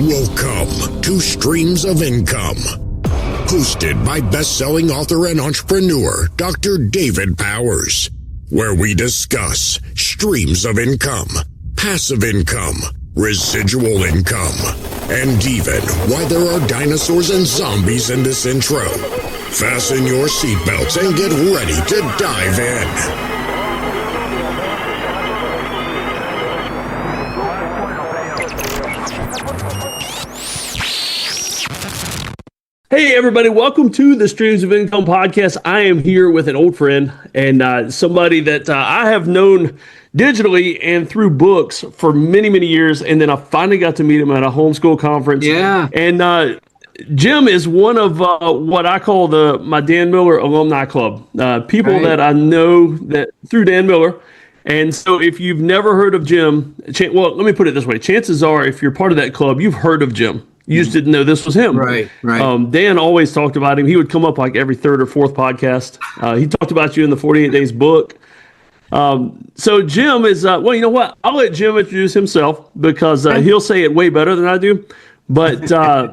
Welcome to Streams of Income, hosted by best-selling author and entrepreneur Dr. David Powers, where we discuss streams of income, passive income, residual income, and even why there are dinosaurs and zombies in this intro. Fasten your seatbelts and get ready to dive in. Hey everybody, welcome to the Streams of Income podcast. I am here with an old friend and somebody that I have known digitally and through books for many, many years. And then I finally got to meet him at a homeschool conference. Yeah. And Jim is one of what I call my Dan Miller Alumni Club. People Right. that I know that through Dan Miller. And so if you've never heard of Jim, well, let me put it this way. Chances are, if you're part of that club, you've heard of Jim. You just didn't know this was him. Right. Dan always talked about him. He would come up like every third or fourth podcast. He talked about you in the 48 Days book. So Jim is, well, you know what? I'll let Jim introduce himself because he'll say it way better than I do. But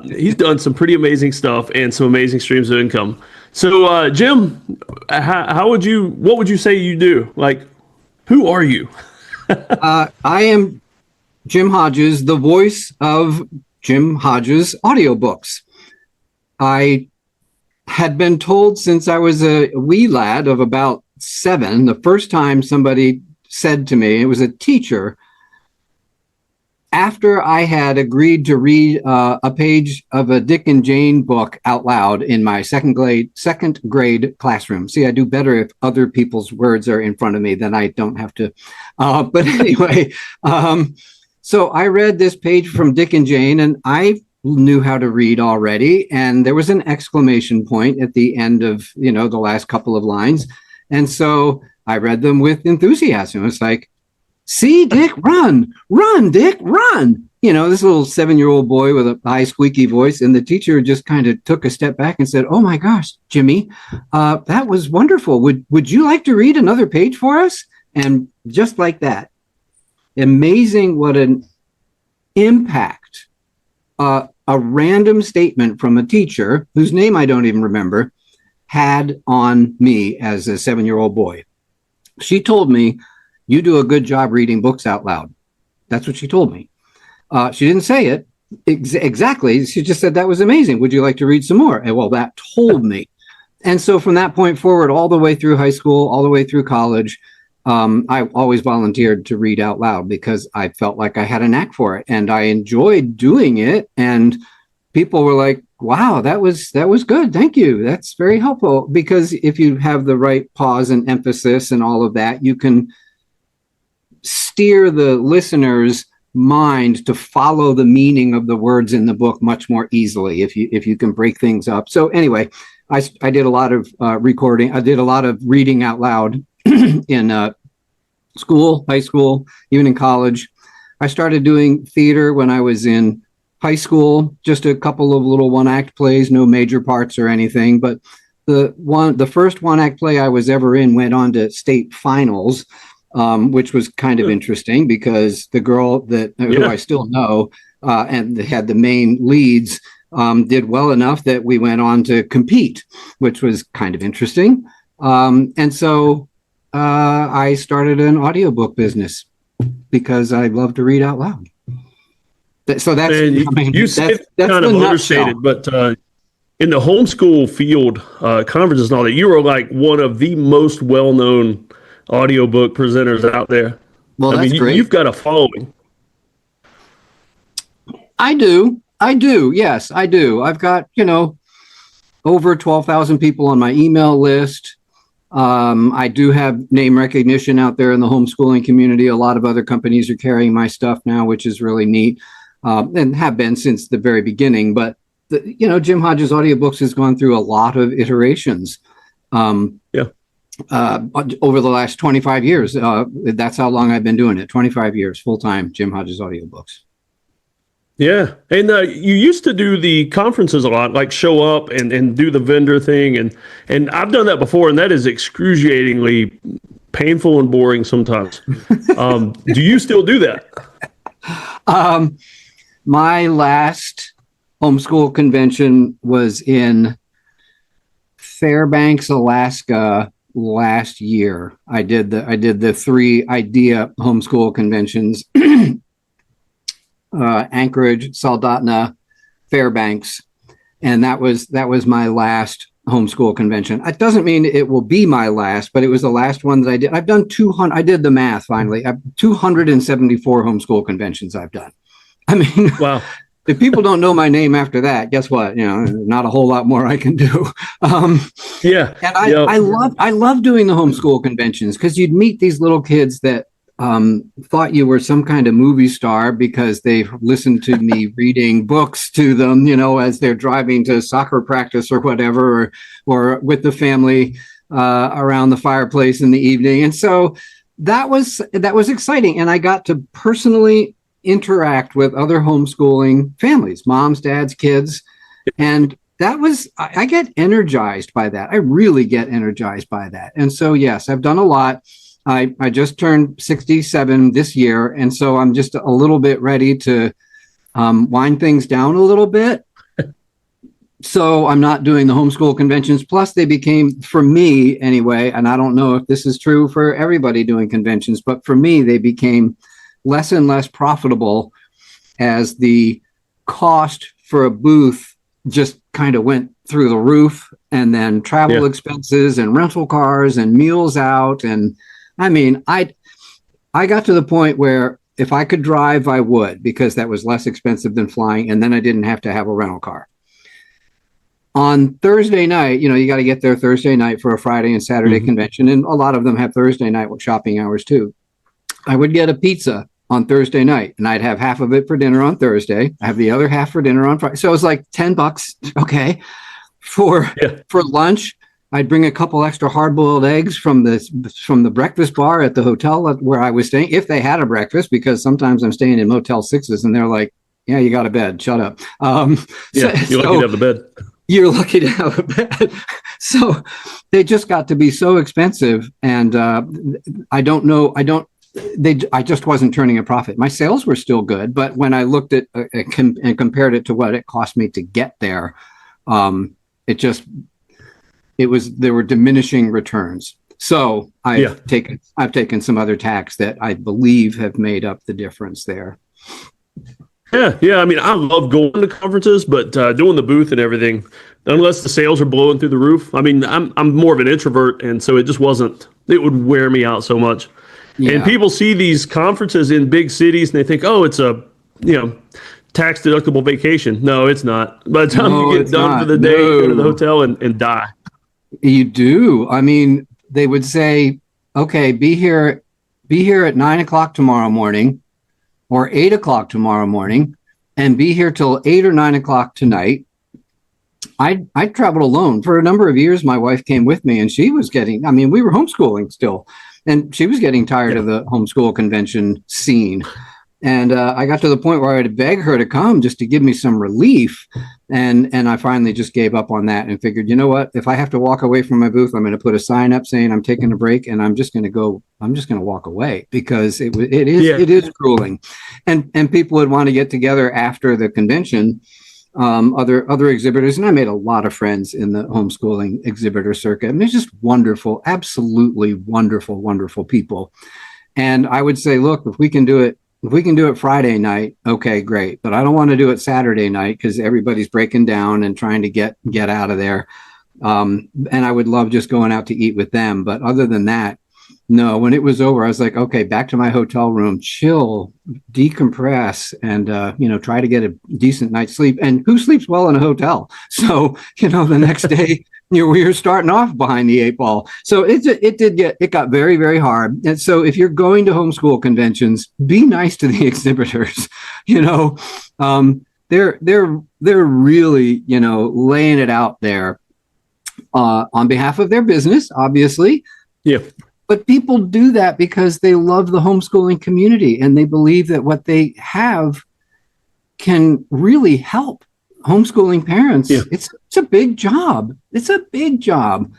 he's done some pretty amazing stuff and some amazing streams of income. So Jim, what would you say you do? Like, who are you? I am Jim Hodges, the voice of Jim Hodges Audiobooks. I had been told since I was a wee lad of about 7, the first time somebody said to me, it was a teacher, after I had agreed to read a page of a Dick and Jane book out loud in my second grade classroom. See, I do better if other people's words are in front of me, then I don't have to. But anyway, so I read this page from Dick and Jane, and I knew how to read already. And there was an exclamation point at the end of, the last couple of lines. And so I read them with enthusiasm. It's like, see, Dick, run, Dick, run. This little 7-year-old boy with a high squeaky voice. And the teacher just kind of took a step back and said, oh my gosh, Jimmy, that was wonderful. Would you like to read another page for us? And just like that. Amazing what an impact a random statement from a teacher, whose name I don't even remember, had on me as a 7-year-old boy. She told me, you do a good job reading books out loud. That's what she told me. She didn't say it exactly. She just said, that was amazing. Would you like to read some more? And well, that told me. And so from that point forward, all the way through high school, all the way through college, I always volunteered to read out loud because I felt like I had a knack for it and I enjoyed doing it. And people were like, wow, that was good. Thank you. That's very helpful. Because if you have the right pause and emphasis and all of that, you can steer the listener's mind to follow the meaning of the words in the book much more easily if you can break things up. So anyway, I did a lot of recording. I did a lot of reading out loud in school, high school, even in college. I started doing theater when I was in high school, just a couple of little one-act plays, no major parts or anything. But the first one-act play I was ever in went on to state finals, which was kind of interesting because the girl who I still know and had the main leads did well enough that we went on to compete, which was kind of interesting. And so I started an audiobook business because I love to read out loud. So that's, you say that's kind of understated, but in the homeschool field, conferences and all that, you are like one of the most well-known audiobook presenters out there. Well, that's great. You've got a following. I do. Yes, I do. I've got, over 12,000 people on my email list. I do have name recognition out there in the homeschooling community. A lot of other companies are carrying my stuff now, which is really neat, and have been since the very beginning. But, Jim Hodges Audiobooks has gone through a lot of iterations. Over the last 25 years. That's how long I've been doing it. 25 years, full-time, Jim Hodges Audiobooks. Yeah. And you used to do the conferences a lot, like show up and do the vendor thing. And I've done that before, and that is excruciatingly painful and boring sometimes. Do you still do that? My last homeschool convention was in Fairbanks, Alaska last year. I did the 3 idea homeschool conventions, Anchorage, Soldotna, Fairbanks, and that was my last homeschool convention. It doesn't mean it will be my last, but it was the last one that I did. I've done 200. I did the math finally. 274 homeschool conventions I've done. I mean, wow. If people don't know my name after that, guess what? Not a whole lot more I can do. Yeah. And I love doing the homeschool conventions because you'd meet these little kids that thought you were some kind of movie star because they listened to me reading books to them, as they're driving to soccer practice or whatever, or with the family around the fireplace in the evening. And so that was exciting. And I got to personally interact with other homeschooling families, moms, dads, kids. And I get energized by that. I really get energized by that. And so, yes, I've done a lot. I just turned 67 this year. And so I'm just a little bit ready to wind things down a little bit. So I'm not doing the homeschool conventions. Plus they became, for me anyway, and I don't know if this is true for everybody doing conventions, but for me, they became less and less profitable as the cost for a booth just kind of went through the roof, and then travel expenses and rental cars and meals out. And I mean, I got to the point where if I could drive, I would, because that was less expensive than flying. And then I didn't have to have a rental car. On Thursday night, you got to get there Thursday night for a Friday and Saturday convention. And a lot of them have Thursday night with shopping hours too. I would get a pizza on Thursday night, and I'd have half of it for dinner on Thursday. I have the other half for dinner on Friday. So it was like $10. Okay. For lunch, I'd bring a couple extra hard-boiled eggs from the breakfast bar at the hotel where I was staying, if they had a breakfast, because sometimes I'm staying in Motel 6s and they're like, yeah, you got a bed. Shut up. You're lucky to have a bed. You're lucky to have a bed. So they just got to be so expensive. And I just wasn't turning a profit. My sales were still good, but when I looked at and compared it to what it cost me to get there, there were diminishing returns. So I've taken some other tacks that I believe have made up the difference there. Yeah. I mean, I love going to conferences, but doing the booth and everything, unless the sales are blowing through the roof. I mean, I'm more of an introvert, and so it would wear me out so much. Yeah. And people see these conferences in big cities and they think, oh, it's a, tax deductible vacation. No, it's not. By the time you get done for the day, you go to the hotel and die. You do. I mean, they would say, okay, be here at 9:00 tomorrow morning or 8:00 tomorrow morning, and be here till 8 or 9 o'clock tonight. I traveled alone for a number of years. My wife came with me, and she was we were homeschooling still, and she was getting tired of the homeschool convention scene. And I got to the point where I had to beg her to come just to give me some relief. And I finally just gave up on that and figured, you know what, if I have to walk away from my booth, I'm going to put a sign up saying I'm taking a break, and I'm just going to walk away, because it is grueling. And people would want to get together after the convention, other exhibitors. And I made a lot of friends in the homeschooling exhibitor circuit. And they're just wonderful, absolutely wonderful, wonderful people. And I would say, look, if we can do it Friday night, okay, great. But I don't want to do it Saturday night, because everybody's breaking down and trying to get out of there. And I would love just going out to eat with them. But other than that, no. When it was over, I was like, okay, back to my hotel room, chill, decompress, and try to get a decent night's sleep. And who sleeps well in a hotel? So the next day, we're starting off behind the 8 ball. So it got very, very hard. And so if you're going to homeschool conventions, be nice to the exhibitors. They're really, laying it out there on behalf of their business, obviously. Yeah. But people do that because they love the homeschooling community, and they believe that what they have can really help homeschooling parents. Yeah. It's a big job. It's a big job.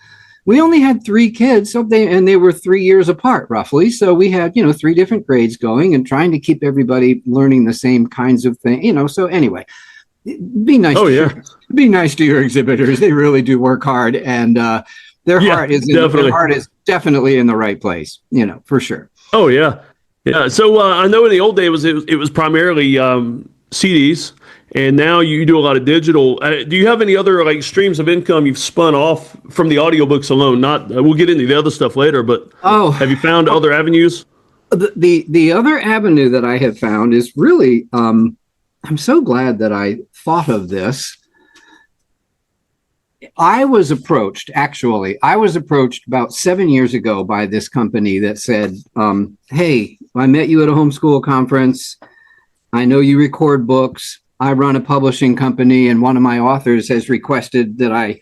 we only had 3 kids, so they were 3 years apart roughly. So we had, 3 different grades going and trying to keep everybody learning the same kinds of things, so anyway, be nice. Be nice to your exhibitors. They really do work hard, and their heart is definitely in the right place, for sure. Oh yeah. Yeah. So I know in the old days it was primarily CDs. And now you do a lot of digital. Do you have any other like streams of income you've spun off from the audiobooks alone? Not we'll get into the other stuff later, but have you found other avenues? The other avenue that I have found is really I'm so glad that I thought of this. I was approached about 7 years ago by this company that said, hey, I met you at a homeschool conference. I know you record books. I run a publishing company, and one of my authors has requested that I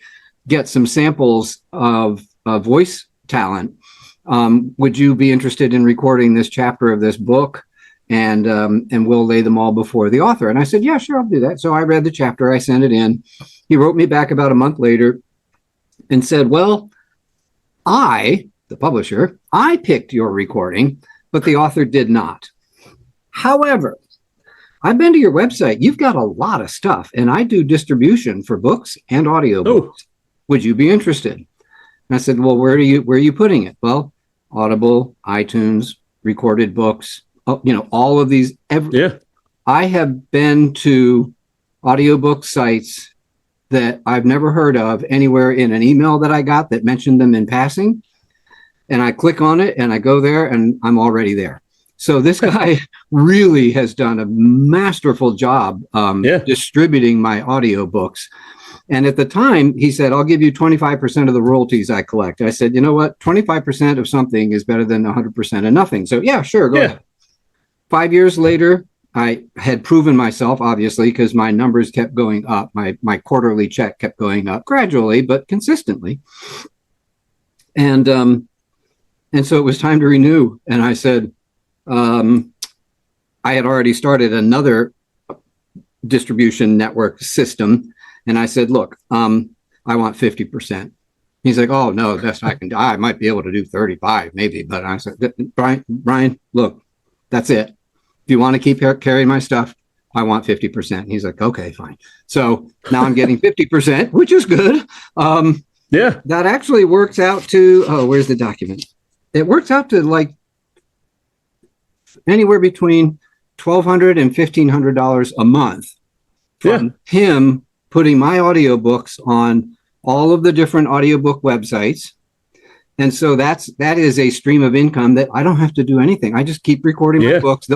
get some samples of voice talent. Would you be interested in recording this chapter of this book? And we'll lay them all before the author. And I said, yeah, sure, I'll do that. So I read the chapter, I sent it in. He wrote me back about a month later and said, well, the publisher, I picked your recording, but the author did not. However, I've been to your website. You've got a lot of stuff, and I do distribution for books and audiobooks. Oh. Would you be interested? And I said, well, where are you putting it? Well, Audible, iTunes, recorded books, all of these. I have been to audiobook sites that I've never heard of anywhere in an email that I got that mentioned them in passing. And I click on it and I go there and I'm already there. So this guy really has done a masterful job distributing my audiobooks. And at the time, he said, I'll give you 25% of the royalties I collect. I said, you know what? 25% of something is better than 100% of nothing. So yeah, sure, go ahead. 5 years later, I had proven myself, obviously, because my numbers kept going up. My quarterly check kept going up gradually, but consistently. And so it was time to renew. And I said, I had already started another distribution network system. And I said, look, I want 50%. He's like, oh, no, that's not, I might be able to do 35 maybe. But I said, Brian, look, that's it. If you want to keep carrying my stuff, I want 50%. He's like, okay, fine. So now I'm getting 50%, which is good. That actually works out to, where's the document? It works out to like anywhere between $1,200 and $1,500 a month from him putting my audiobooks on all of the different audiobook websites. And so that is a stream of income that I don't have to do anything. I just keep recording my books.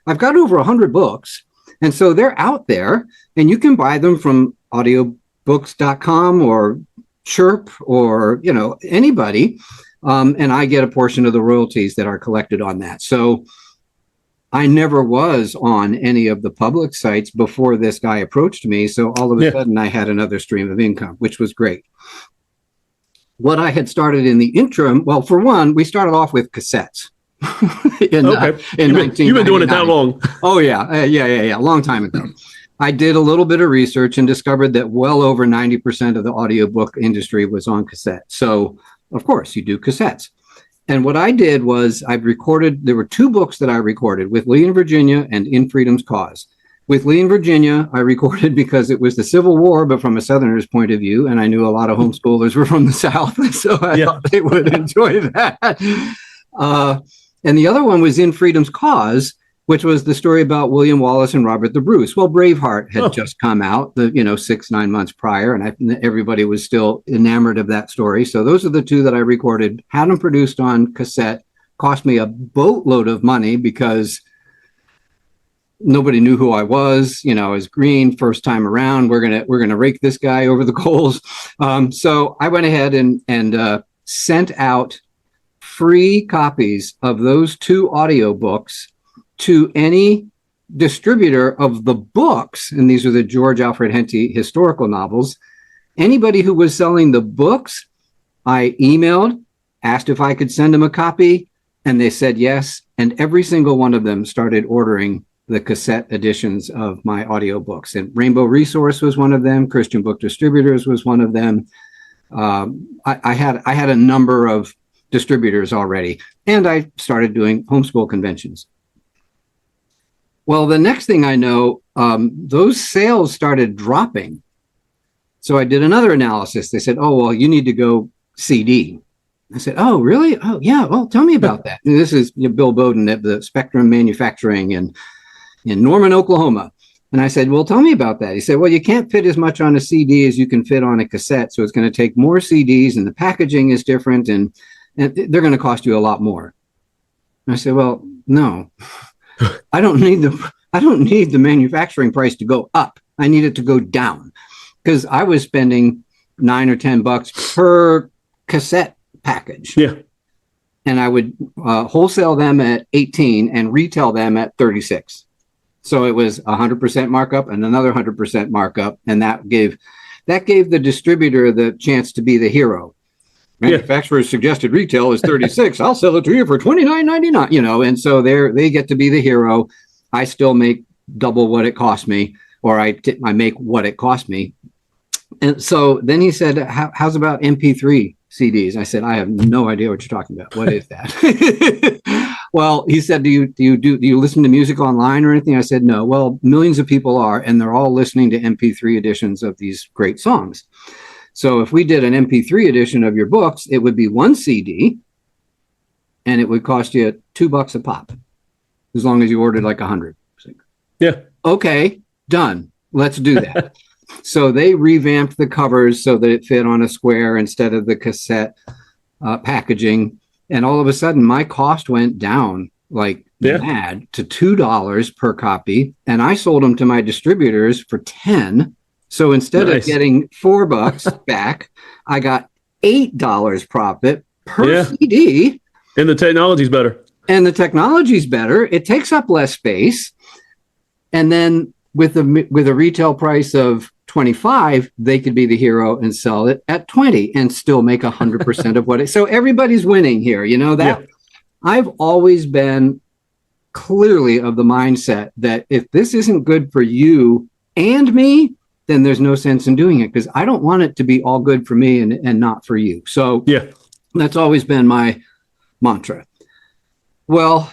I've got over 100 books. And so they're out there and you can buy them from audiobooks.com or Chirp or, anybody. And I get a portion of the royalties that are collected on that. So I never was on any of the public sites before this guy approached me. So all of a sudden I had another stream of income, which was great. What I had started in the interim, well, for one, we started off with cassettes. in 1999. You've been doing it that long. Oh, yeah. A long time ago. I did a little bit of research and discovered that well over 90% of the audiobook industry was on cassette. So, of course, you do cassettes. And what I did was there were 2 books that I recorded, With Lee in Virginia and In Freedom's Cause. With Lee in Virginia, I recorded because it was the Civil War, but from a Southerner's point of view, and I knew a lot of homeschoolers were from the South, so I thought they would enjoy that. And the other one was In Freedom's Cause, which was the story about William Wallace and Robert the Bruce. Well, Braveheart had just come out, 6-9 months prior, and everybody was still enamored of that story. So those are the 2 that I recorded, had them produced on cassette, cost me a boatload of money because nobody knew who I was. I was green, first time around. We're gonna rake this guy over the coals. So I went ahead and sent out free copies of those 2 audiobooks to any distributor of the books, and these are the George Alfred Henty historical novels. Anybody who was selling the books, I emailed, asked if I could send them a copy, and they said yes. And every single one of them started ordering the cassette editions of my audiobooks. And Rainbow Resource was one of them. Christian Book Distributors was one of them. I had a number of distributors already, and I started doing homeschool conventions. Well, the next thing I know, those sales started dropping. So I did another analysis. They said, "Oh, well, you need to go CD." I said, "Oh, really? Oh, yeah. Well, tell me about that." And this is Bill Bowden at the Spectrum Manufacturing in Norman, Oklahoma. And I said, "Well, tell me about that." He said, "Well, you can't fit as much on a CD as you can fit on a cassette. So it's going to take more CDs, and the packaging is different, and they're going to cost you a lot more." And I said, "Well, no, I don't need the manufacturing price to go up. I need it to go down." Because I was spending $9 or $10 per cassette package. Yeah. And I would wholesale them at 18 and retail them at 36. So it was 100% markup and another 100% markup. And that gave the distributor the chance to be the hero. Manufacturer's suggested retail is 36. I'll sell it to you for $29.99, and so they get to be the hero. I still make double what it cost me, or I make what it cost me. And so then he said, "How's about MP3 CDs?" I said, "I have no idea what you're talking about. What is that?" Well, he said, do you listen to music online or anything? I said, "No." "Well, millions of people are, and they're all listening to MP3 editions of these great songs. So if we did an MP3 edition of your books, it would be one CD, and it would cost you $2 a pop, as long as you ordered like 100. Yeah. Okay, done. Let's do that." So they revamped the covers so that it fit on a square instead of the cassette packaging. And all of a sudden, my cost went down like mad to $2 per copy. And I sold them to my distributors for 10. So instead of getting $4 back, I got $8 profit per CD. And the technology's better. It takes up less space. And then with a retail price of 25, they could be the hero and sell it at 20 and still make 100% of what it. So everybody's winning here. I've always been clearly of the mindset that if this isn't good for you and me, then there's no sense in doing it, because I don't want it to be all good for me and not for you. So that's always been my mantra. Well,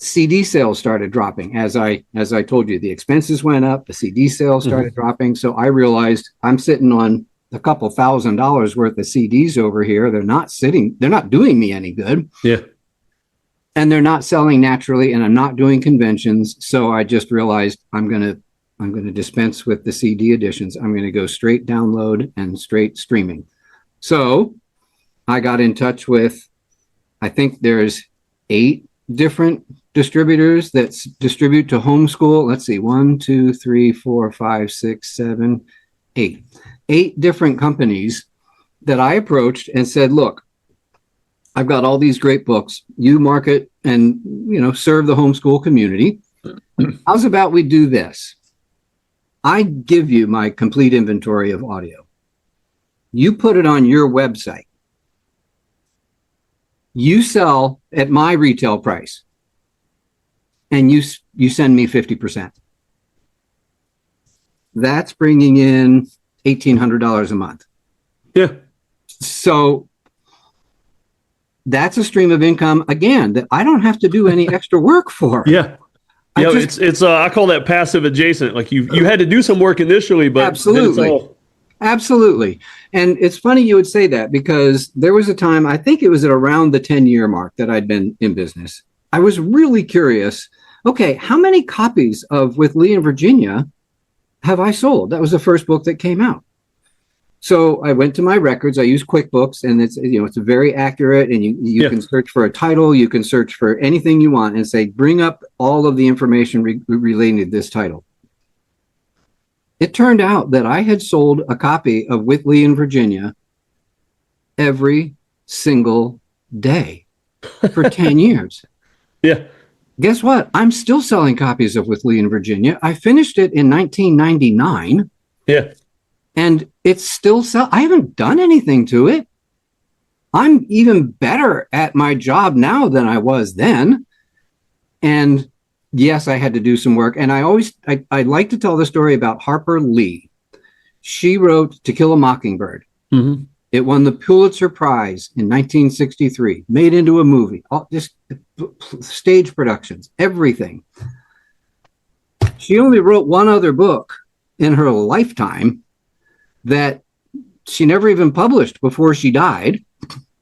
CD sales started dropping. As I told you, the expenses went up, the CD sales started dropping. So I realized I'm sitting on a couple $1,000s worth of CDs over here. They're not doing me any good. Yeah. And they're not selling naturally, and I'm not doing conventions. So I just realized I'm going to dispense with the CD editions. I'm going to go straight download and straight streaming. So I got in touch with, I think there's 8 different distributors that distribute to homeschool. Let's see, 1, 2, 3, 4, 5, 6, 7, 8. 8 different companies that I approached and said, "Look, I've got all these great books. You market and serve the homeschool community. How's about we do this? I give you my complete inventory of audio. You put it on your website. You sell at my retail price, and you send me 50%. That's bringing in $1,800 a month." Yeah. So that's a stream of income, again, that I don't have to do any extra work for. Yeah. It's I call that passive adjacent. Like you had to do some work initially, but Absolutely. And it's funny you would say that, because there was a time, I think it was at around the 10-year mark that I'd been in business. I was really curious. Okay, how many copies of With Lee in Virginia have I sold? That was the first book that came out. So I went to my records. I use QuickBooks, and it's very accurate, and you can search for a title. You can search for anything you want and say, bring up all of the information relating to this title. It turned out that I had sold a copy of With Lee in Virginia every single day for 10 years. Yeah. Guess what? I'm still selling copies of With Lee in Virginia. I finished it in 1999. Yeah. And it's still I haven't done anything to it. I'm even better at my job now than I was then. And yes, I had to do some work. And I like to tell the story about Harper Lee. She wrote To Kill a Mockingbird. Mm-hmm. It won the Pulitzer Prize in 1963, made into a movie, just stage productions, everything. She only wrote one other book in her lifetime that she never even published before she died.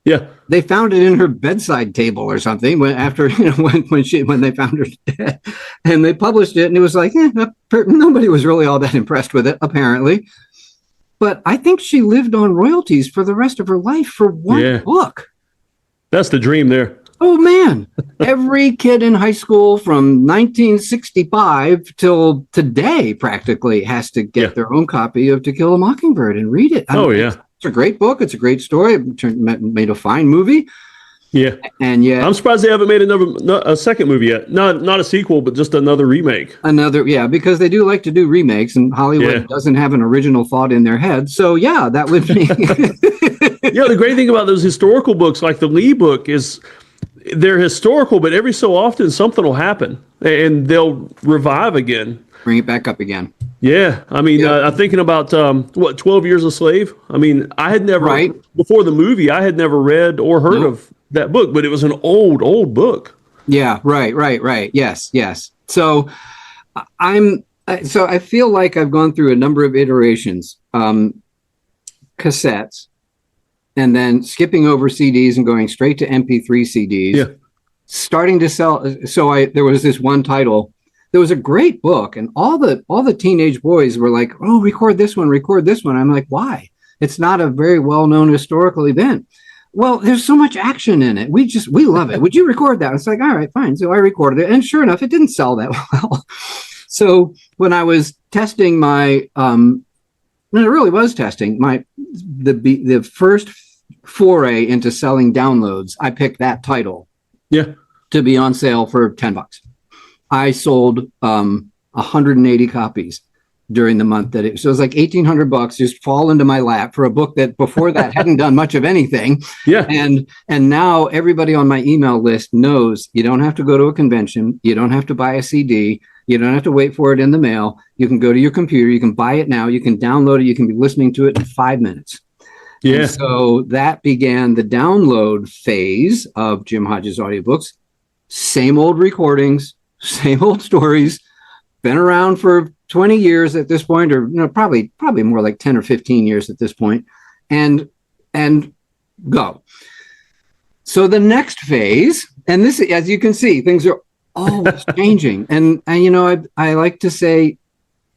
Yeah. They found it in her bedside table or something when they found her dead, and they published it, and it was like, nobody was really all that impressed with it, apparently. But I think she lived on royalties for the rest of her life for one book. That's the dream there. Oh, man. Every kid in high school from 1965 till today practically has to get their own copy of To Kill a Mockingbird and read it. It's a great book. It's a great story. It made a fine movie. Yeah. And yet, I'm surprised they haven't made a second movie yet. Not a sequel, but just another remake. Because they do like to do remakes, and Hollywood doesn't have an original thought in their head. So that would be. The great thing about those historical books, like the Lee book, is they're historical, but every so often something will happen and they'll revive again. Bring it back up again. Yeah. I mean, I'm thinking about, 12 Years a Slave? I mean, I had never, before the movie, I had never read or heard of that book, but it was an old book. Yeah, right. Yes. So I feel like I've gone through a number of iterations, cassettes, and then skipping over CDs and going straight to MP3 CDs, starting to sell. So there was this one title. There was a great book, and all the teenage boys were like, "Oh, record this one." I'm like, "Why? It's not a very well-known historical event." Well, there's so much action in it. We love it. Would you record that? It's like, all right, fine. So I recorded it, and sure enough, it didn't sell that well. So when I was testing my, when it really was testing the first foray into selling downloads, I picked that title to be on sale for $10. I sold 180 copies during the month so it was like $1,800 just fall into my lap for a book that before that hadn't done much of anything. And now everybody on my email list knows you don't have to go to a convention, you don't have to buy a CD, you don't have to wait for it in the mail. You can go to your computer, you can buy it now, you can download it, you can be listening to it in 5 minutes. And so that began the download phase of Jim Hodges audiobooks. Same old recordings, same old stories, been around for 20 years at this point, or probably more like 10 or 15 years at this point, and go. So the next phase, and this, as you can see, things are always changing. And I like to say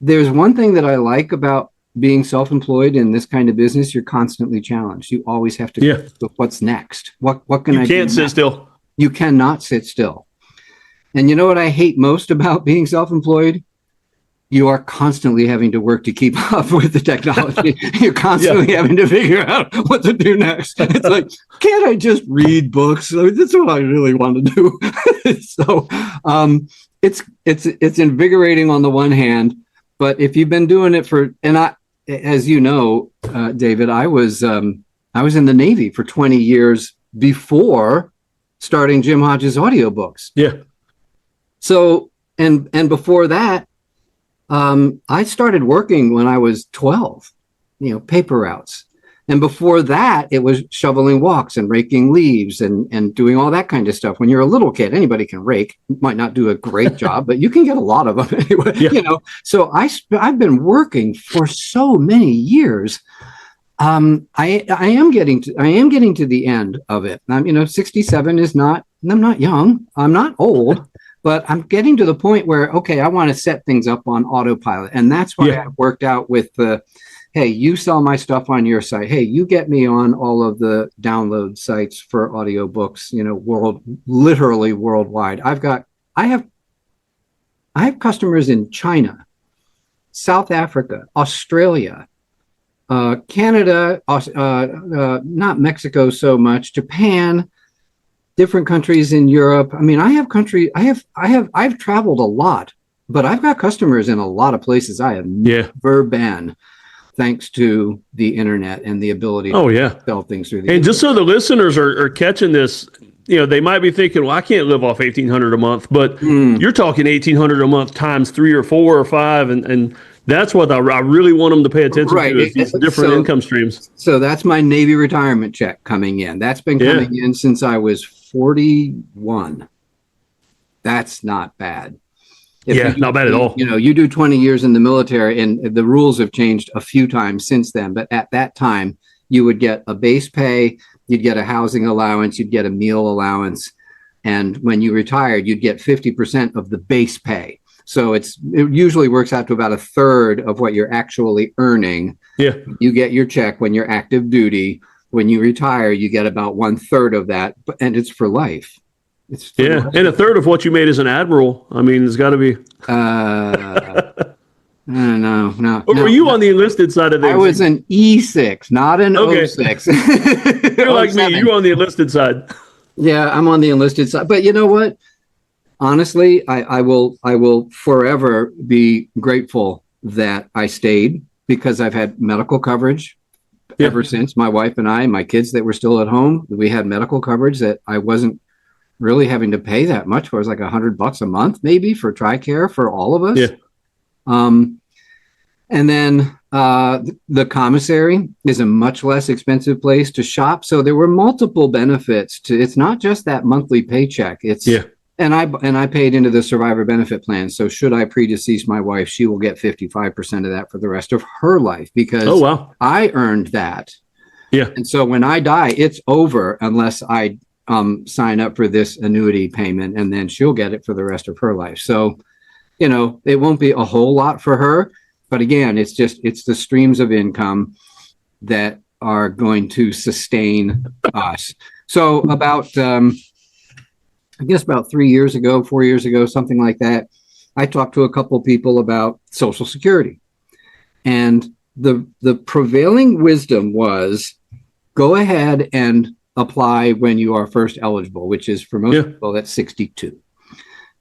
there's one thing that I like about being self-employed in this kind of business. You're constantly challenged. You always have to go, what's next? What can I do? You can't sit still. You cannot sit still. And you know what I hate most about being self-employed? You are constantly having to work to keep up with the technology. You're constantly having to figure out what to do next. It's like, can't I just read books? I mean, that's what I really want to do. So it's invigorating on the one hand, but if you've been doing it as you know, David, I was in the Navy for 20 years before starting Jim Hodges audiobooks. Yeah. So, and before that, I started working when I was 12, paper routes. And before that, it was shoveling walks and raking leaves and doing all that kind of stuff. When you're a little kid, anybody can rake. Might not do a great job, but you can get a lot of them anyway. So I've been working for so many years. I am getting to the end of it. 67 is not. I'm not young. I'm not old. But I'm getting to the point where, I want to set things up on autopilot. And that's why I've worked out with hey, you sell my stuff on your site. Hey, you get me on all of the download sites for audiobooks, literally worldwide. I have customers in China, South Africa, Australia, Canada, not Mexico so much, Japan, different countries in Europe. I mean, I've traveled a lot, but I've got customers in a lot of places I have never been, thanks to the internet and the ability to sell things through the internet. Just so the listeners are catching this, they might be thinking, well, I can't live off $1,800 a month, but you're talking $1,800 a month times 3 or 4 or 5. And That's what I really want them to pay attention Right. to, is these different income streams. So that's my Navy retirement check coming in. That's been coming in since I was 41. That's not bad. Not bad at all. You know, you do 20 years in the military, and the rules have changed a few times since then. But at that time, you would get a base pay, you'd get a housing allowance, you'd get a meal allowance. And when you retired, you'd get 50% of the base pay. So it usually works out to about a third of what you're actually earning. Yeah. You get your check when you're active duty. When you retire, you get about 1/3 of that, and it's for life. And a third of what you made as an admiral. I mean, it's got to be. No. Or were you on the enlisted side of things? I was an E6, not an O6. You're like me. You're on the enlisted side. Yeah, I'm on the enlisted side. But you know what? Honestly, I will forever be grateful that I stayed, because I've had medical coverage ever since. My wife and I, my kids that were still at home, we had medical coverage that I wasn't really having to pay that much for. It was like $100 a month, maybe, for TRICARE for all of us. Yeah. And then the commissary is a much less expensive place to shop. So there were multiple benefits to. It's not just that monthly paycheck. And I paid into the survivor benefit plan. So should I predecease my wife, she will get 55% of that for the rest of her life, because I earned that. Yeah. And so when I die, it's over unless I sign up for this annuity payment, and then she'll get it for the rest of her life. So, you know, it won't be a whole lot for her, but again, it's the streams of income that are going to sustain us. So about, I guess about 4 years ago, something like that, I talked to a couple of people about Social Security, and the prevailing wisdom was, go ahead and apply when you are first eligible, which is for most people, that's 62.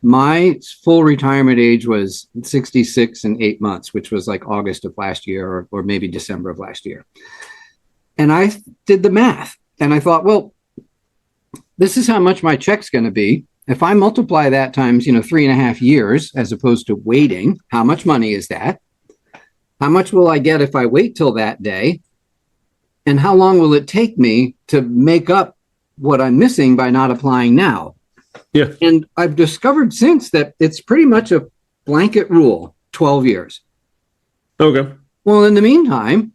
My full retirement age was 66 and 8 months, which was like August of last year, or maybe December of last year. And I did the math, and I thought, well, this is how much my check's going to be. If I multiply that times, 3.5 years, as opposed to waiting, how much money is that? How much will I get if I wait till that day? And how long will it take me to make up what I'm missing by not applying now? Yeah. And I've discovered since that it's pretty much a blanket rule, 12 years. Okay. Well, in the meantime,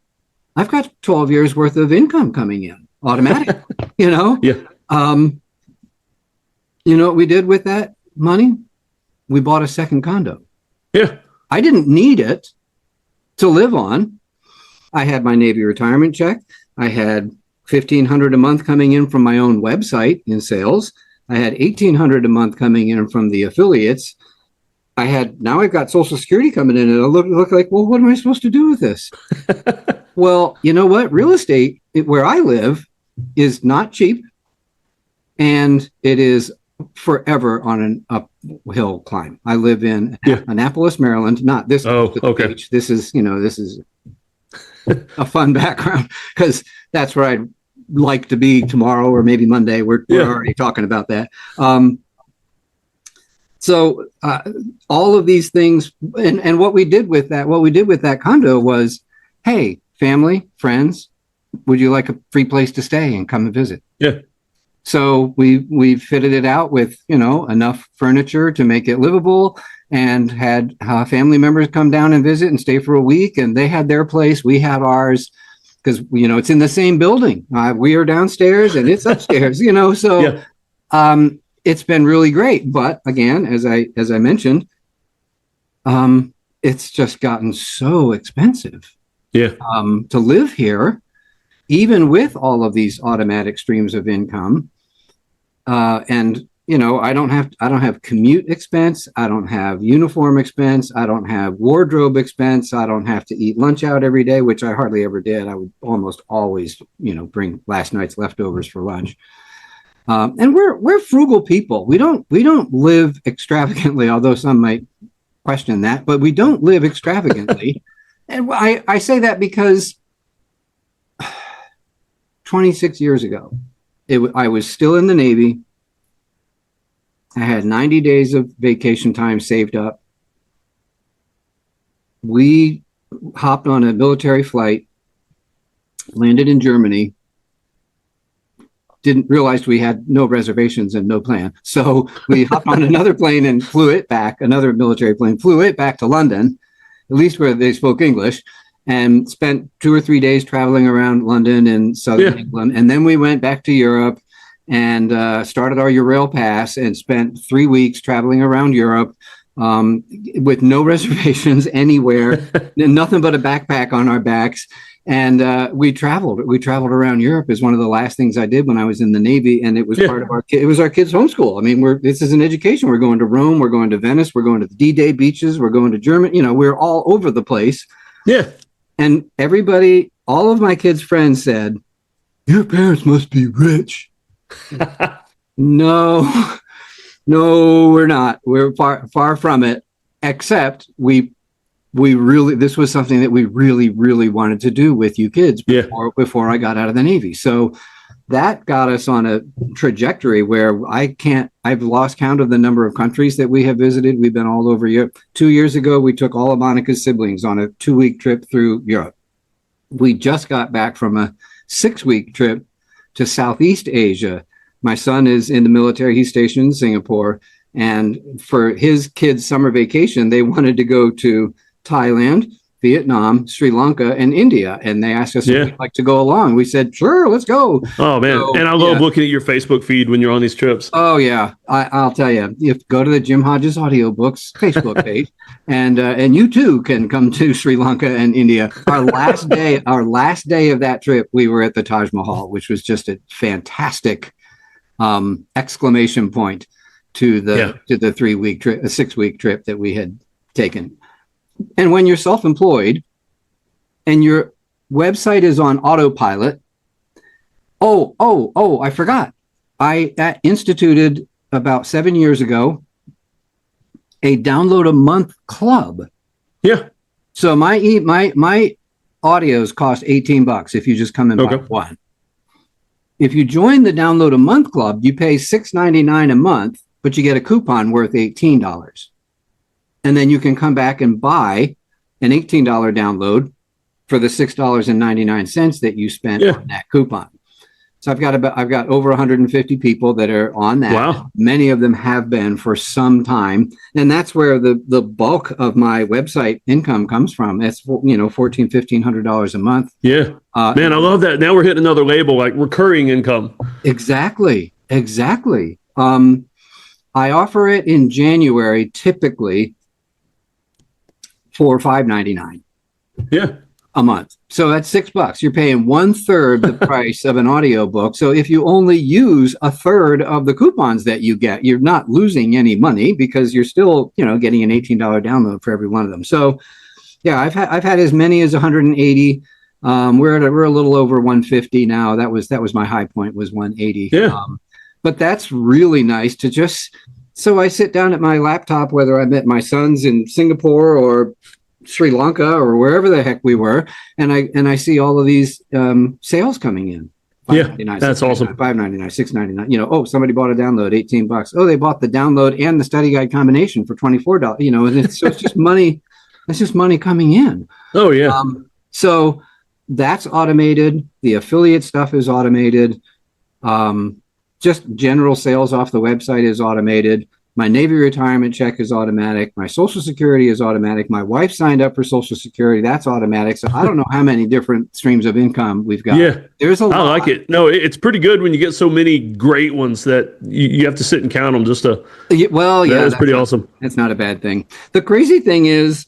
I've got 12 years worth of income coming in automatic, Yeah. You know what we did with that money? We bought a second condo. Yeah. I didn't need it to live on. I had my Navy retirement check. I had $1,500 a month coming in from my own website in sales. I had $1,800 a month coming in from the affiliates. Now I've got Social Security coming in, and I look like, well, what am I supposed to do with this? Well, you know what? Real estate, where I live, is not cheap, and it is forever on an uphill climb. I live in Annapolis, Maryland. Not this. Beach. This is a fun background, because that's where I'd like to be tomorrow, or maybe Monday. We're already talking about that. So all of these things, and what we did with that condo was, hey, family, friends, would you like a free place to stay and come and visit? Yeah. So we fitted it out with, enough furniture to make it livable, and had family members come down and visit and stay for a week. And they had their place. We had ours, because, it's in the same building. We are downstairs and it's upstairs, so it's been really great. But again, as I mentioned, it's just gotten so expensive to live here, even with all of these automatic streams of income. And I don't have commute expense. I don't have uniform expense. I don't have wardrobe expense. I don't have to eat lunch out every day, which I hardly ever did. I would almost always, bring last night's leftovers for lunch. And we're frugal people. We don't live extravagantly, although some might question that, but we don't live extravagantly. And I say that because 26 years ago, I was still in the Navy. I had 90 days of vacation time saved up. we hopped on a military flight, landed in Germany, didn't realize we had no reservations and no plan. So we hopped on another plane and flew it back, another military plane, flew it back to London, at least where they spoke English, and spent 2 or 3 days traveling around London and southern England. And then we went back to Europe and started our Eurail Pass and spent 3 weeks traveling around Europe with no reservations anywhere, nothing but a backpack on our backs. And we traveled around Europe is one of the last things I did when I was in the Navy. And it was part of our kids' homeschool. I mean, this is an education. We're going to Rome, we're going to Venice, we're going to the D-Day beaches, we're going to Germany, we're all over the place. Yeah. And everybody, all of my kids' friends said, your parents must be rich. No, we're not. We're far from it, except we really, this was something that we really, really wanted to do with you kids before I got out of the Navy. So that got us on a trajectory where I've lost count of the number of countries that we have visited. We've been all over Europe. 2 years ago, we took all of Monica's siblings on a 2-week trip through Europe. We just got back from a 6-week trip to Southeast Asia. My son is in the military. He's stationed in Singapore. And for his kids' summer vacation, they wanted to go to Thailand, Vietnam, Sri Lanka, and India. And they asked us if we'd like to go along. We said, sure, let's go. Oh, man. So, and I love looking at your Facebook feed when you're on these trips. Oh, yeah. I'll tell you, go to the Jim Hodges Audiobooks Facebook page, and you too can come to Sri Lanka and India. Our last day of that trip, we were at the Taj Mahal, which was just a fantastic exclamation point to the 3-week trip, a 6-week trip that we had taken. And when you're self-employed and your website is on autopilot, I forgot. I instituted about 7 years ago a download a month club. Yeah. So my audios cost $18 if you just come and buy one. If you join the download a month club, you pay $6.99 a month, but you get a coupon worth $18. And then you can come back and buy an $18 download for the $6.99 that you spent on that coupon. So I've got over 150 people that are on that. Wow. Many of them have been for some time. And that's where the bulk of my website income comes from. It's, $1,400-$1,500 a month. Yeah. Man, I love that. Now we're hitting another label, like recurring income. Exactly. I offer it in January, typically for $5.99. Yeah. A month. So that's $6. You're paying 1/3 the price of an audiobook. So if you only use 1/3 of the coupons that you get, you're not losing any money because you're still, getting an $18 download for every one of them. So yeah, I've had as many as 180. We're a little over 150 now. That was my high point, was 180. Yeah. But that's really nice to just, so I sit down at my laptop, whether I'm at my son's in Singapore or Sri Lanka or wherever the heck we were, and I see all of these sales coming in. Yeah, that's awesome. $5.99, $6.99. Somebody bought a download, $18. Oh, they bought the download and the study guide combination for $24. And so it's just money. That's just money coming in. Oh yeah. So that's automated. The affiliate stuff is automated. Just general sales off the website is automated. My Navy retirement check is automatic. My Social Security is automatic. My wife signed up for Social Security. That's automatic. So I don't know how many different streams of income we've got. Yeah, there's a lot. I like it. No, it's pretty good when you get so many great ones that you have to sit and count them just to. Well, yeah, that's pretty awesome. That's not a bad thing. The crazy thing is,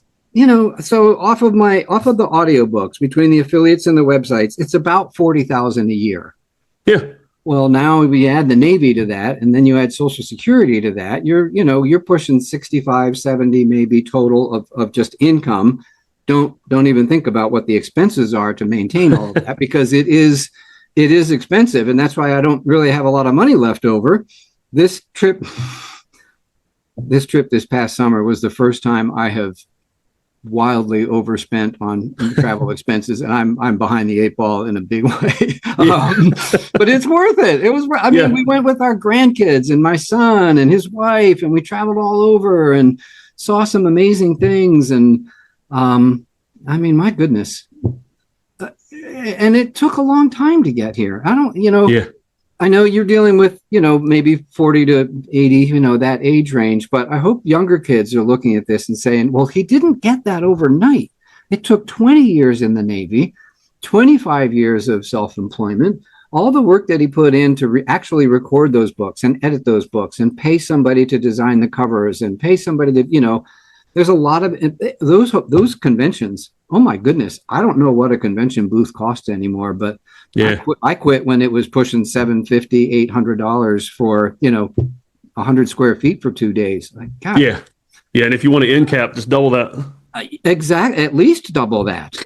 so off of the audiobooks, between the affiliates and the websites, it's about $40,000 a year. Yeah. Well, now we add the Navy to that, and then you add Social Security to that. You're pushing 65, 70 maybe total of just income. Don't even think about what the expenses are to maintain all of that because it is expensive, and that's why I don't really have a lot of money left over. This trip this past summer was the first time I have wildly overspent on travel expenses, and I'm behind the 8 ball in a big way. But it's worth it. It was. We went with our grandkids and my son and his wife, and we traveled all over and saw some amazing things. And I mean, my goodness. And it took a long time to get here. Yeah. I know you're dealing with, maybe 40 to 80, that age range, but I hope younger kids are looking at this and saying, well, he didn't get that overnight. It took 20 years in the Navy, 25 years of self-employment, all the work that he put in to actually record those books and edit those books and pay somebody to design the covers and pay somebody that, there's a lot of those conventions. Oh my goodness. I don't know what a convention booth costs anymore, but yeah, I quit when it was pushing $750, $800 for, 100 square feet for 2 days. Like, God. Yeah. And if you want to end cap, just double that. Exactly. At least double that.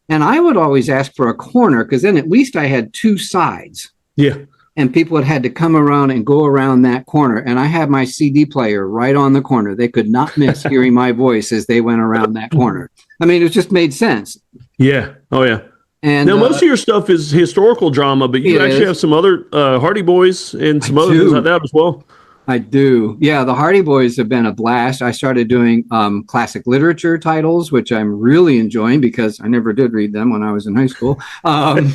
And I would always ask for a corner because then at least I had two sides. Yeah. And people had to come around and go around that corner. And I had my CD player right on the corner. They could not miss hearing my voice as they went around that corner. I mean, it just made sense. Yeah. Oh, yeah. And now, most of your stuff is historical drama, but you actually have some other Hardy Boys and some other things like that as well. I do. Yeah, the Hardy Boys have been a blast. I started doing classic literature titles, which I'm really enjoying because I never did read them when I was in high school. And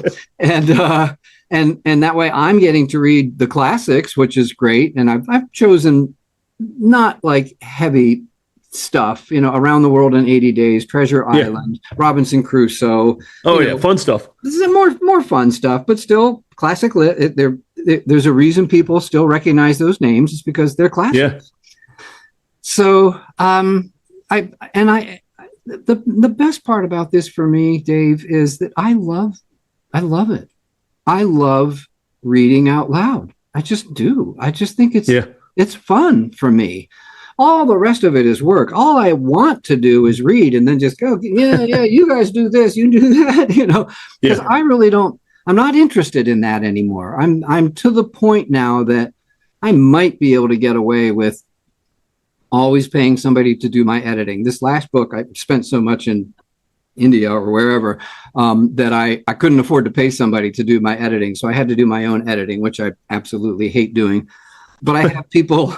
that way I'm getting to read the classics, which is great. And I've chosen not like heavy stuff, Around the World in 80 Days, Treasure Island, Robinson Crusoe. Fun stuff. This is more fun stuff, but still classic lit. There's a reason people still recognize those names. It's because they're classics. Yeah. So, the best part about this for me, Dave, is that I love it. I love reading out loud. I just do. I just think it's fun for me. All the rest of it is work. All I want to do is read and then just go, you guys do this, you do that, because I really don't. I'm not interested in that anymore. I'm to the point now that I might be able to get away with always paying somebody to do my editing. This last book, I spent so much in India or wherever that I couldn't afford to pay somebody to do my editing. So I had to do my own editing, which I absolutely hate doing. But I have people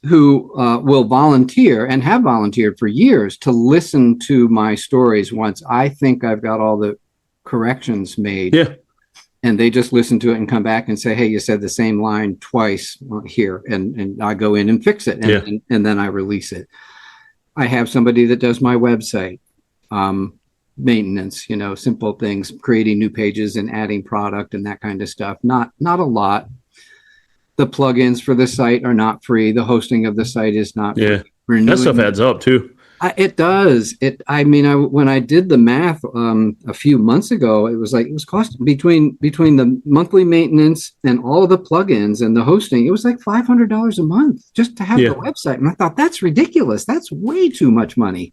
who will volunteer and have volunteered for years to listen to my stories once I think I've got all the corrections made. Yeah. And they just listen to it and come back and say, hey, you said the same line twice here. And I go in and fix it. And then I release it. I have somebody that does my website maintenance, simple things, creating new pages and adding product and that kind of stuff. Not a lot. The plugins for the site are not free. The hosting of the site is not free. That stuff adds up too. It does. When I did the math a few months ago, it was costing between the monthly maintenance and all of the plugins and the hosting, it was like $500 a month just to have the website. And I thought, that's ridiculous. That's way too much money.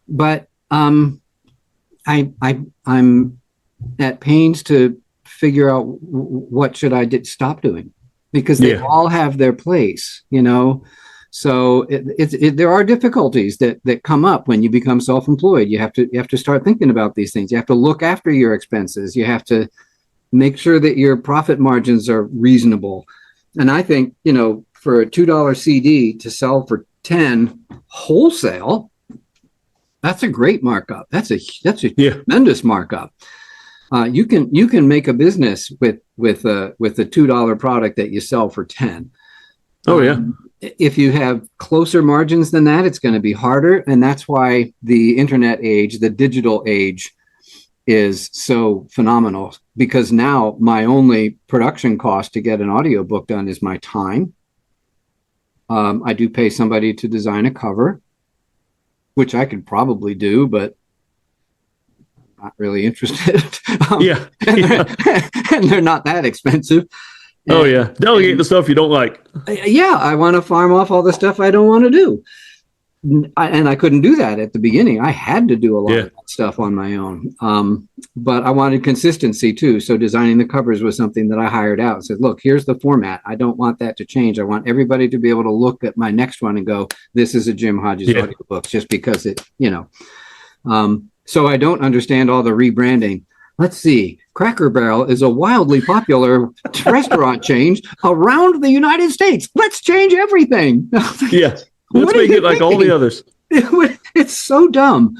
But I'm at pains to figure out what should I stop doing, because they all have their place, So there are difficulties that come up when you become self-employed. You have to start thinking about these things. You have to look after your expenses. You have to make sure that your profit margins are reasonable. And I think, for a $2 CD to sell for 10 wholesale, that's a great markup. That's a tremendous markup. You can make a business with a $2 product that you sell for 10. Oh yeah. If you have closer margins than that, it's going to be harder. And that's why the internet age, the digital age, is so phenomenal, because now my only production cost to get an audiobook done is my time. I do pay somebody to design a cover, which I could probably do, but not really interested. And they're not that expensive. Delegate the stuff you don't like. I want to farm off all the stuff I don't want to do. And I couldn't do that at the beginning. I had to do a lot of that stuff on my own. But I wanted consistency too. So designing the covers was something that I hired out. I said, look, here's the format. I don't want that to change. I want everybody to be able to look at my next one and go, this is a Jim Hodges audiobook, just because it, so I don't understand all the rebranding. Let's see. Cracker Barrel is a wildly popular restaurant chain around the United States. Let's change everything. Let's make it like all the others. It's so dumb.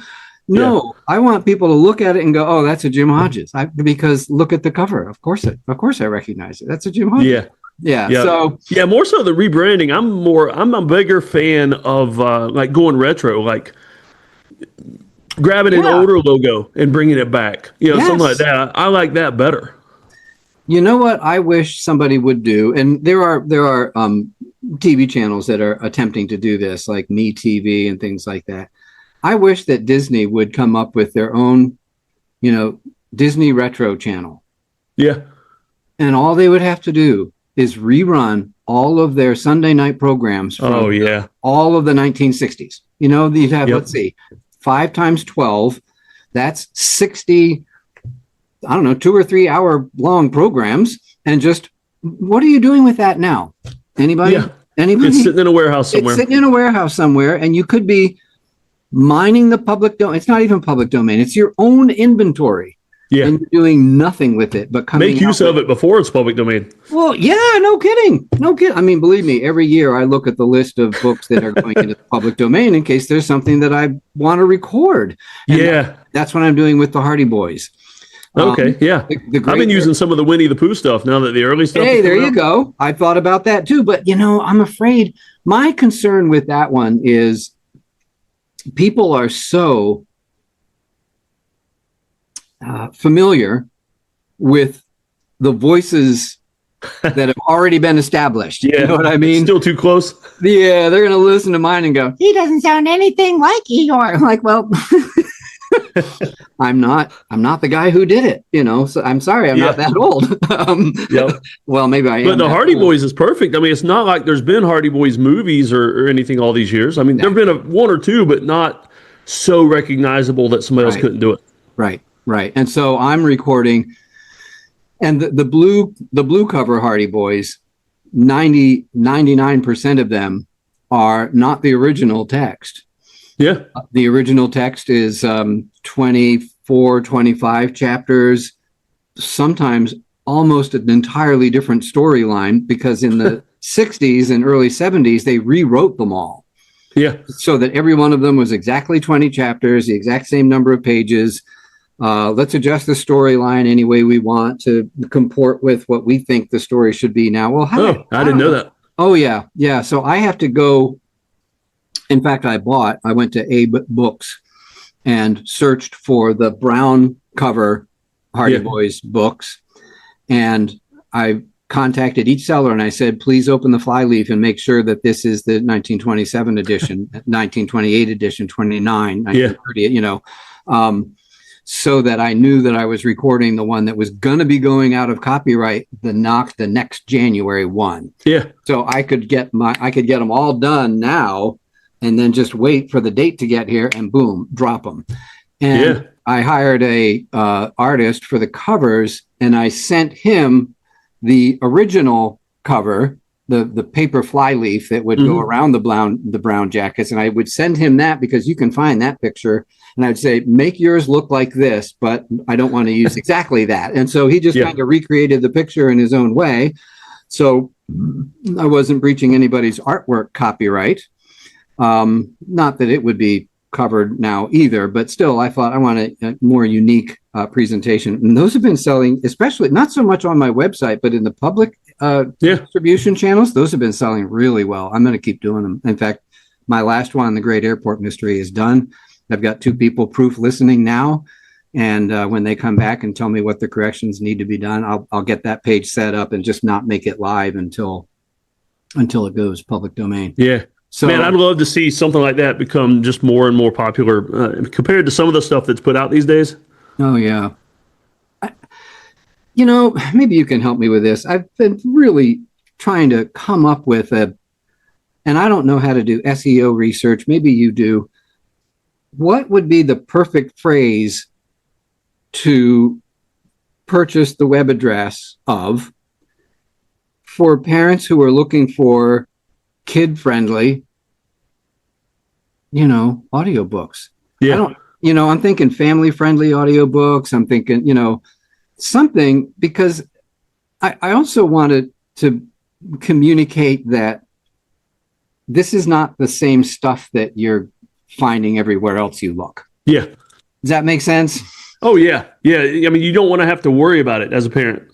No, I want people to look at it and go, "Oh, that's a Jim Hodges." Because look at the cover. Of course, I recognize it. That's a Jim Hodges. Yeah. So more so the rebranding. I'm a bigger fan of like going retro, like grabbing an older logo and bringing it back. Something like that. I like that better. You know what I wish somebody would do, and there are TV channels that are attempting to do this, like Me TV and things like that. I wish that Disney would come up with their own, Disney Retro channel. Yeah. And all they would have to do is rerun all of their Sunday night programs from all of the 1960s. You'd have, let's see, 5 times 12. That's 60, 2 or 3 hour long programs. And just, what are you doing with that now? Anybody? Yeah. Anybody? It's sitting in a warehouse somewhere. It's sitting in a warehouse somewhere, and you could be mining the public domain. It's not even public domain. It's your own inventory. Yeah. And you're doing nothing with it but coming make use of it before it's public domain. Well, yeah, no kidding. I mean, believe me, every year I look at the list of books that are going into the public domain in case there's something that I want to record. And that's what I'm doing with the Hardy Boys. Okay, I've been using some of the Winnie the Pooh stuff now that the early stuff. Hey, there you go. I thought about that too, but I'm afraid my concern with that one is people are so familiar with the voices that have already been established. Yeah, you know what I mean? Still too close. Yeah, they're going to listen to mine and go, "He doesn't sound anything like Eeyore." I'm like, well. I'm not the guy who did it, so I'm sorry, I'm not that old. Well, maybe I am. But the Hardy Boys is perfect. I mean, it's not like there's been Hardy Boys movies or anything all these years. I mean, there've been one or two, but not so recognizable that somebody else couldn't do it. Right. And so I'm recording, and the blue cover Hardy Boys, 99% of them are not the original text. Yeah. The original text is 24, 25 chapters, sometimes almost an entirely different storyline, because in the 60s and early 70s, they rewrote them all. Yeah. So that every one of them was exactly 20 chapters, the exact same number of pages. Let's adjust the storyline any way we want to comport with what we think the story should be now. Well, I didn't know that. Oh, yeah. Yeah. So I have to go. In fact, I went to Abe Books and searched for the brown cover Hardy Boys books. And I contacted each seller and I said, please open the flyleaf and make sure that this is the 1927 edition, 1928 edition, 29, 1930, so that I knew that I was recording the one that was going to be going out of copyright the next January 1. Yeah. So I could get them all done now, and then just wait for the date to get here and boom, drop them. And I hired a artist for the covers, and I sent him the original cover, the paper flyleaf that would go around the brown jackets. And I would send him that because you can find that picture. And I'd say, make yours look like this, but I don't want to use exactly that. And so he just kind of recreated the picture in his own way. So I wasn't breaching anybody's artwork copyright. Not that it would be covered now either, but still, I thought I want a more unique presentation. And those have been selling, especially not so much on my website, but in the public distribution channels. Those have been selling really well. I'm going to keep doing them. In fact, my last one, The Great Airport Mystery, is done. I've got 2 people proof listening now. And when they come back and tell me what the corrections need to be done, I'll get that page set up and just not make it live until it goes public domain. Yeah. So, man, I'd love to see something like that become just more and more popular compared to some of the stuff that's put out these days. Oh, yeah. Maybe you can help me with this. I've been really trying to come up with and I don't know how to do SEO research. Maybe you do. What would be the perfect phrase to purchase the web address of for parents who are looking for kid-friendly, audiobooks? Yeah. I'm thinking family-friendly audiobooks. I'm thinking, something, because I also wanted to communicate that this is not the same stuff that your finding everywhere else you look. Yeah. Does that make sense? Oh, yeah. Yeah. I mean, you don't want to have to worry about it as a parent.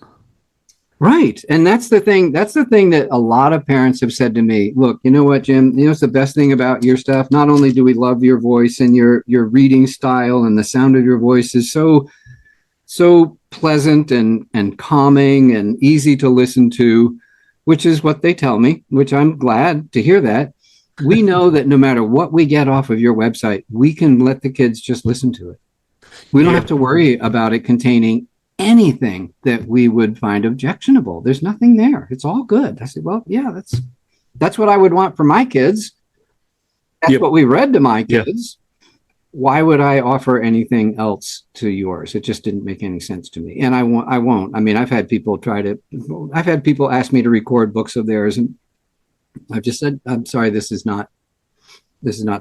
Right. And that's the thing that a lot of parents have said to me. Look, you know what, Jim? You know, it's the best thing about your stuff. Not only do we love your voice and your reading style, and the sound of your voice is so pleasant and calming and easy to listen to, which is what they tell me, which I'm glad to hear that. We know that no matter what we get off of your website, we can let the kids just listen to it. We don't have to worry about it containing anything that we would find objectionable. There's nothing there. It's all good. I said, well, yeah, that's what I would want for my kids. That's what we read to my kids. Why would I offer anything else to yours? It just didn't make any sense to me. And I won't. I mean, I've had people ask me to record books of theirs, and I've just said, I'm sorry, this is not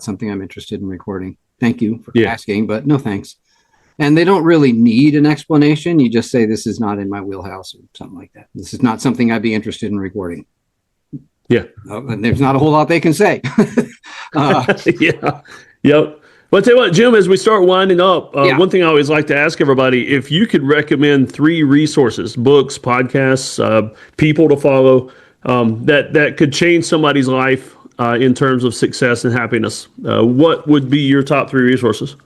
something I'm interested in recording. Thank you for asking, but no thanks. And they don't really need an explanation. You just say, this is not in my wheelhouse, or something like that. This is not something I'd be interested in recording. Yeah. And there's not a whole lot they can say. Yeah. Yep. Well, I'll tell you what, Jim, as we start winding up, one thing I always like to ask everybody, if you could recommend 3 resources, books, podcasts, people to follow, that could change somebody's life in terms of success and happiness, what would be your top 3 resources?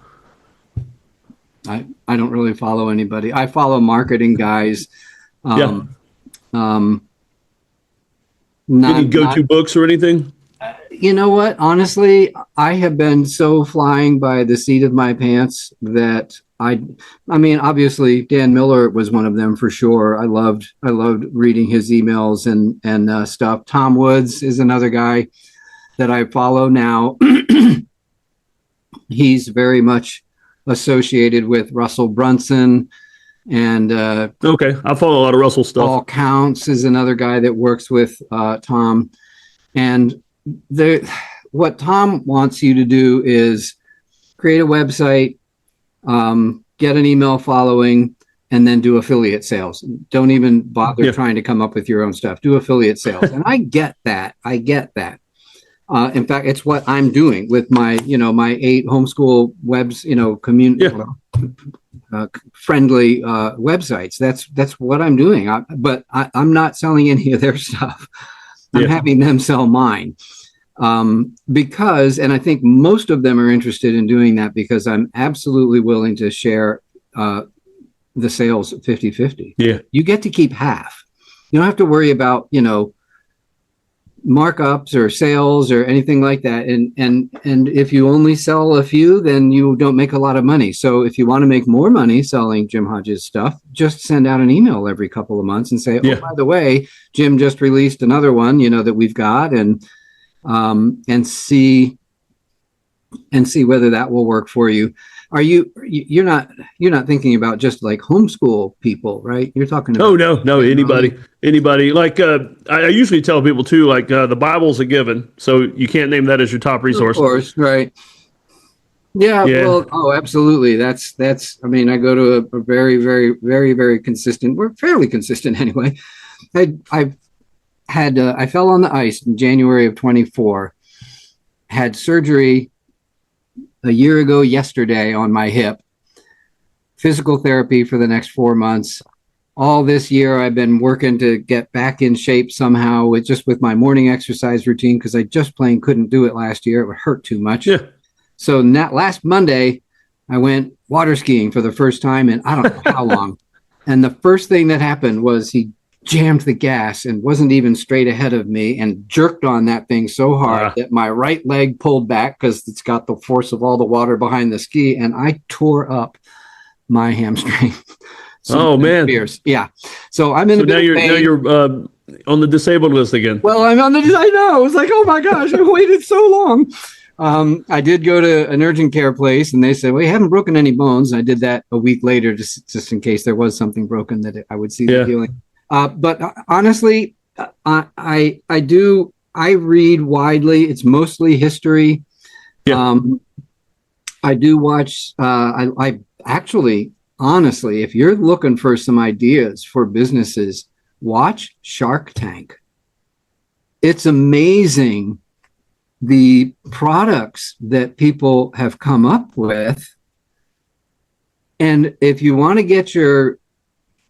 I don't really follow anybody. I follow marketing guys. Any go-to books or anything? You know what? Honestly, I have been so flying by the seat of my pants that I mean, obviously Dan Miller was one of them for sure. I loved reading his emails and stuff. Tom Woods is another guy that I follow now. He's very much associated with Russell Brunson, and okay, I follow a lot of Russell stuff. Paul Counts is another guy that works with Tom, and what Tom wants you to do is create a website, get an email following, and then do affiliate sales. Don't even bother trying to come up with your own stuff. Do affiliate sales, and I get that. In fact, it's what I'm doing with my 8 homeschool webs, community friendly websites. That's what I'm doing. But I'm not selling any of their stuff. I'm having them sell mine because, and I think most of them are interested in doing that because I'm absolutely willing to share the sales 50-50. Yeah, you get to keep half. You don't have to worry about markups or sales or anything like that, and if you only sell a few, then you don't make a lot of money. So if you want to make more money selling Jim Hodges stuff, just send out an email every couple of months and say, oh, by the way, Jim just released another one that we've got, and see whether that will work for you. You're not thinking about just like homeschool people, right? You're talking about no, anybody. Like I usually tell people too, like the Bible's a given, so you can't name that as your top resource. Of course, right? Yeah. Well, absolutely. That's. I mean, I go to a very, very, very, very consistent. We're fairly consistent anyway. I fell on the ice in January of 24. Had surgery a year ago yesterday on my hip, physical therapy for the next 4 months. All this year I've been working to get back in shape somehow with my morning exercise routine, because I just plain couldn't do it last year. It would hurt too much. Yeah. So last Monday I went water skiing for the first time in I don't know how long. And the first thing that happened was he jammed the gas and wasn't even straight ahead of me and jerked on that thing so hard that my right leg pulled back because it's got the force of all the water behind the ski, and I tore up my hamstring. Oh man. Yeah. So I'm in a bit of pain. Now you're on the disabled list again. Well, I know. I was like, oh my gosh, I waited so long. I did go to an urgent care place, and they said, well, you haven't broken any bones. I did that a week later, just in case there was something broken that I would see the healing. But honestly, I read widely. It's mostly history. Yeah. I do watch. I actually, honestly, if you're looking for some ideas for the products that people have come up with. And if you want to get your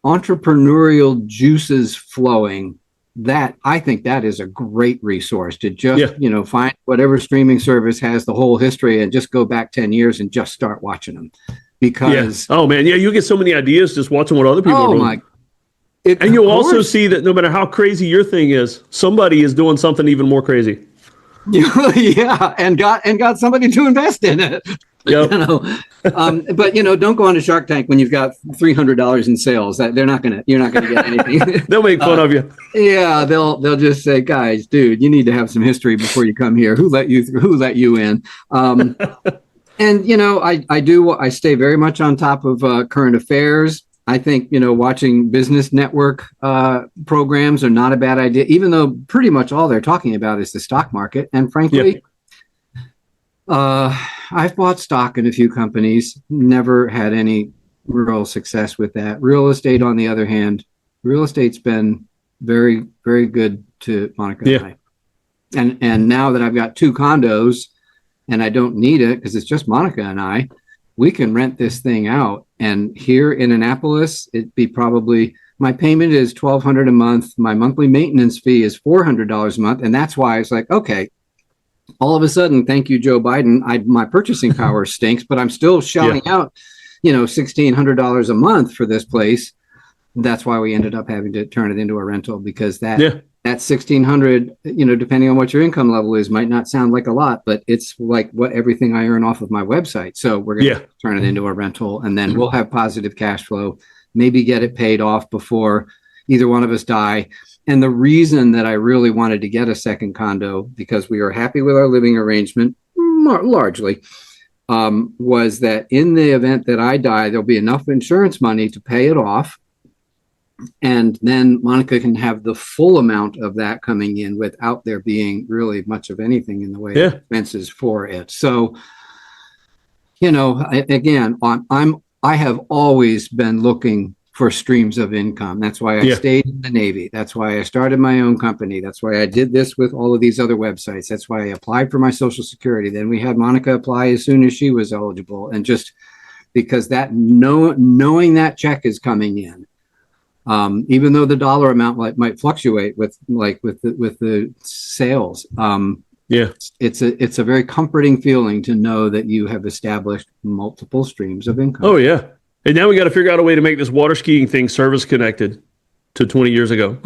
entrepreneurial juices flowing, I think that is a great resource to just, find whatever streaming service has the whole history and just go back 10 years and just start watching them. Because oh man, you get so many ideas just watching what other people are doing. And you'll also see that no matter how crazy your thing is, somebody is doing something even more crazy. Yeah, and got somebody to invest in it. Yep. But don't go on to Shark Tank when you've got $300 in sales. You're not gonna get anything. They'll make fun of you. Yeah, they'll just say, guys, dude, you need to have some history before you come here. Who let you in? And I stay very much on top of current affairs. I think watching business network programs are not a bad idea, even though pretty much all they're talking about is the stock market. And frankly, I've bought stock in a few companies, never had any real success with that. Real estate, on the other hand, real estate's been very, very good to Monica and I. And now that I've got 2 condos and I don't need it because it's just Monica and I, we can rent this thing out. And here in Annapolis, it'd be probably, my payment is $1,200 a month. My monthly maintenance fee is $400 a month. And that's why it's like, okay, all of a sudden, thank you, Joe Biden, my purchasing power stinks, but I'm still shelling out, $1,600 a month for this place. That's why we ended up having to turn it into a rental, because that $1,600, depending on what your income level is, might not sound like a lot, but it's like what everything I earn off of my website. So we're going to turn it into a rental, and then we'll have positive cash flow, maybe get it paid off before either one of us die. And the reason that I really wanted to get a second condo, because we were happy with our living arrangement, largely, was that in the event that I die, there'll be enough insurance money to pay it off. And then Monica can have the full amount of that coming in without there being really much of anything in the way of expenses for it. So, again, I have always been looking for streams of income. That's why I stayed in the Navy. That's why I started my own company. That's why I did this with all of these other websites. That's why I applied for my Social Security. Then we had Monica apply as soon as she was eligible. And just because that knowing that check is coming in, even though the dollar amount might fluctuate with the sales, it's a very comforting feeling to know that you have established multiple streams of income. Oh yeah. And now we got to figure out a way to make this water skiing thing service connected to 20 years ago.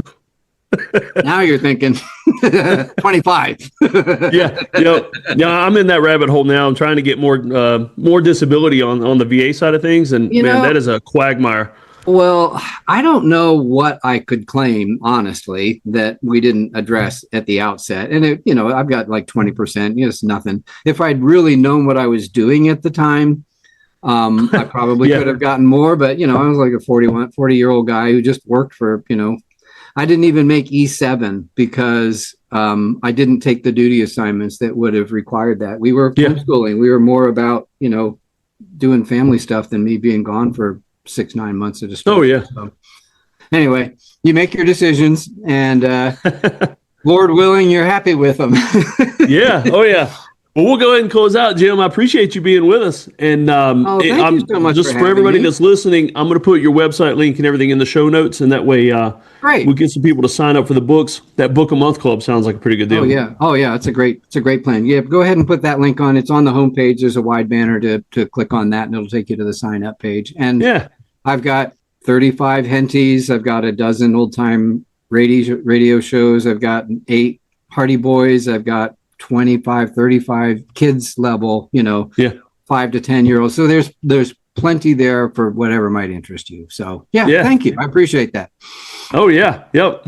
Now you're thinking 25. I'm in that rabbit hole now. I'm trying to get more disability on the VA side of things. And that is a quagmire. Well, I don't know what I could claim, honestly, that we didn't address at the outset. And, I've got like 20%. It's nothing. If I'd really known what I was doing at the time, I probably could have gotten more. But, I was like a 40-year-old guy who just worked for, I didn't even make E7 because I didn't take the duty assignments that would have required that. We were homeschooling. We were more about, doing family stuff than me being gone for 6-9 months at a stretch. Oh yeah. So, anyway, you make your decisions, and Lord willing, you're happy with them. Yeah. Oh yeah. Well, we'll go ahead and close out, Jim. I appreciate you being with us. And thank you so much just for everybody that's listening, I'm going to put your website link and everything in the show notes, and that way we'll get some people to sign up for the books. That book a month club sounds like a pretty good deal. Oh yeah. It's a great plan. Yeah, go ahead and put that link on. It's on the homepage. There's a wide banner to click on that, and it'll take you to the sign up page. And I've got 35 Henties. I've got a dozen old time radio shows. I've got 8 Hardy Boys. I've got 25, 35 kids level, 5 to 10 year olds. So there's plenty there for whatever might interest you. So thank you. I appreciate that. Oh yeah. Yep.